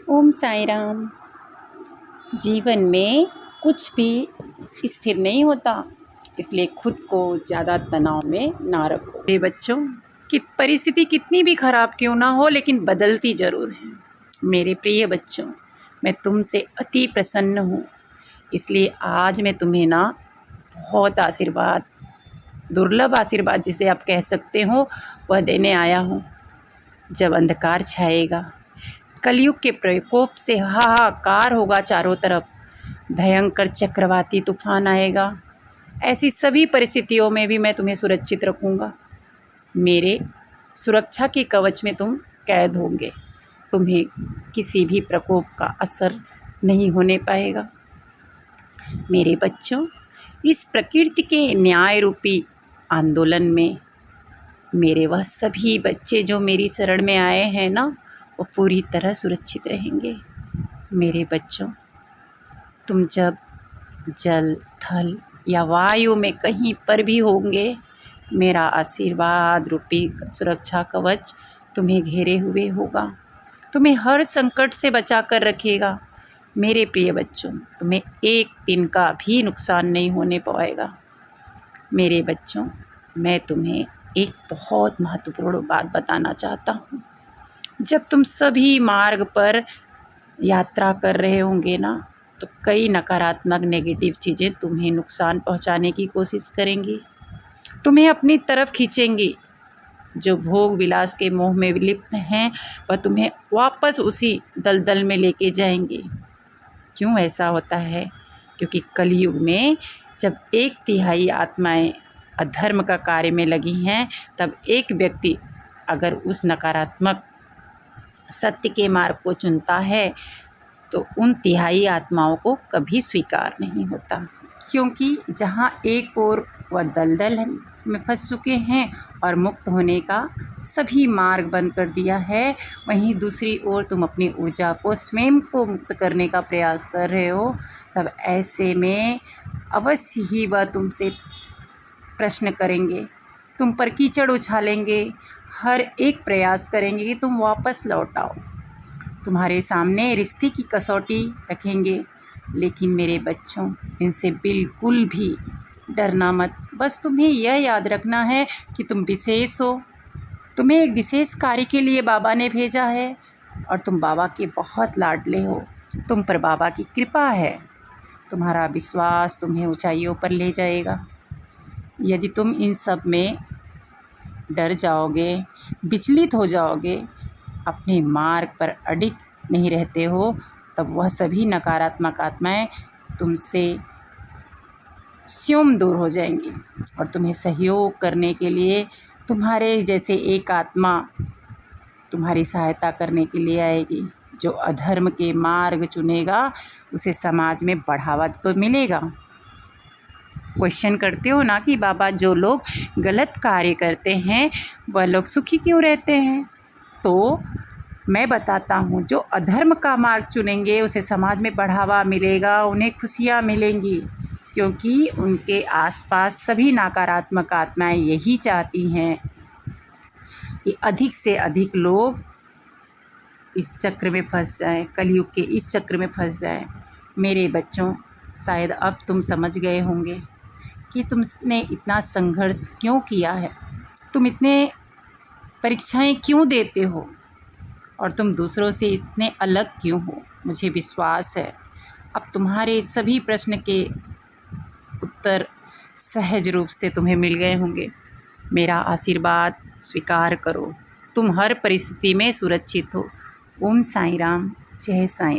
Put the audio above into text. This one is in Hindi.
ओम साई राम। जीवन में कुछ भी स्थिर नहीं होता, इसलिए खुद को ज़्यादा तनाव में ना रखो। मेरे बच्चों कि परिस्थिति कितनी भी खराब क्यों ना हो, लेकिन बदलती ज़रूर है। मेरे प्रिय बच्चों, मैं तुमसे अति प्रसन्न हूँ, इसलिए आज मैं तुम्हें ना बहुत आशीर्वाद, दुर्लभ आशीर्वाद जिसे आप कह सकते हो, वह देने आया हूँ। जब अंधकार छाएगा, कलयुग के प्रकोप से हाहाकार होगा चारों तरफ, भयंकर चक्रवाती तूफान आएगा, ऐसी सभी परिस्थितियों में भी मैं तुम्हें सुरक्षित रखूँगा। मेरे सुरक्षा के कवच में तुम कैद होंगे, तुम्हें किसी भी प्रकोप का असर नहीं होने पाएगा। मेरे बच्चों, इस प्रकृति के न्याय रूपी आंदोलन में मेरे वह सभी बच्चे जो मेरी शरण में आए हैं ना, वो पूरी तरह सुरक्षित रहेंगे। मेरे बच्चों, तुम जब जल, थल या वायु में कहीं पर भी होंगे, मेरा आशीर्वाद रूपी सुरक्षा कवच तुम्हें घेरे हुए होगा, तुम्हें हर संकट से बचा कर रखेगा। मेरे प्रिय बच्चों, तुम्हें एक दिन का भी नुकसान नहीं होने पाएगा। मेरे बच्चों, मैं तुम्हें एक बहुत महत्वपूर्ण बात बताना चाहता हूँ। जब तुम सभी मार्ग पर यात्रा कर रहे होंगे ना, तो कई नकारात्मक नेगेटिव चीज़ें तुम्हें नुकसान पहुँचाने की कोशिश करेंगी, तुम्हें अपनी तरफ खींचेंगी। जो भोग विलास के मोह में लिप्त हैं, वह तुम्हें वापस उसी दलदल में लेके जाएंगे। क्यों ऐसा होता है? क्योंकि कलयुग में जब 1/3 आत्माएं अधर्म का कार्य में लगी हैं, तब एक व्यक्ति अगर उस नकारात्मक सत्य के मार्ग को चुनता है, तो उन 3/4 आत्माओं को कभी स्वीकार नहीं होता। क्योंकि जहाँ एक ओर वह दलदल में फंस चुके हैं और मुक्त होने का सभी मार्ग बंद कर दिया है, वहीं दूसरी ओर तुम अपनी ऊर्जा को, स्वयं को मुक्त करने का प्रयास कर रहे हो। तब ऐसे में अवश्य ही वह तुमसे प्रश्न करेंगे, तुम पर कीचड़ उछालेंगे, हर एक प्रयास करेंगे कि तुम वापस लौट आओ, तुम्हारे सामने रिश्ते की कसौटी रखेंगे। लेकिन मेरे बच्चों, इनसे बिल्कुल भी डरना मत। बस तुम्हें यह याद रखना है कि तुम विशेष हो, तुम्हें एक विशेष कार्य के लिए बाबा ने भेजा है और तुम बाबा के बहुत लाडले हो। तुम पर बाबा की कृपा है, तुम्हारा विश्वास तुम्हें ऊंचाइयों पर ले जाएगा। यदि तुम इन सब में डर जाओगे, विचलित हो जाओगे, अपने मार्ग पर अडिग नहीं रहते हो, तब वह सभी नकारात्मक आत्माएं तुमसे स्वयं दूर हो जाएंगी और तुम्हें सहयोग करने के लिए तुम्हारे जैसे एक आत्मा तुम्हारी सहायता करने के लिए आएगी। जो अधर्म के मार्ग चुनेगा, उसे समाज में बढ़ावा तो मिलेगा। क्वेश्चन करते हो ना कि बाबा, जो लोग गलत कार्य करते हैं वह लोग सुखी क्यों रहते हैं? तो मैं बताता हूँ, जो अधर्म का मार्ग चुनेंगे उसे समाज में बढ़ावा मिलेगा, उन्हें खुशियाँ मिलेंगी, क्योंकि उनके आसपास सभी नकारात्मक आत्माएं यही चाहती हैं कि अधिक से अधिक लोग इस चक्र में फंस जाएं, कलयुग के इस चक्र में फंस जाएं। मेरे बच्चों, शायद अब तुम समझ गए होंगे कि तुमने इतना संघर्ष क्यों किया है, तुम इतने परीक्षाएं क्यों देते हो और तुम दूसरों से इतने अलग क्यों हो। मुझे विश्वास है अब तुम्हारे सभी प्रश्न के उत्तर सहज रूप से तुम्हें मिल गए होंगे। मेरा आशीर्वाद स्वीकार करो, तुम हर परिस्थिति में सुरक्षित हो। ओम साई राम, जय साई।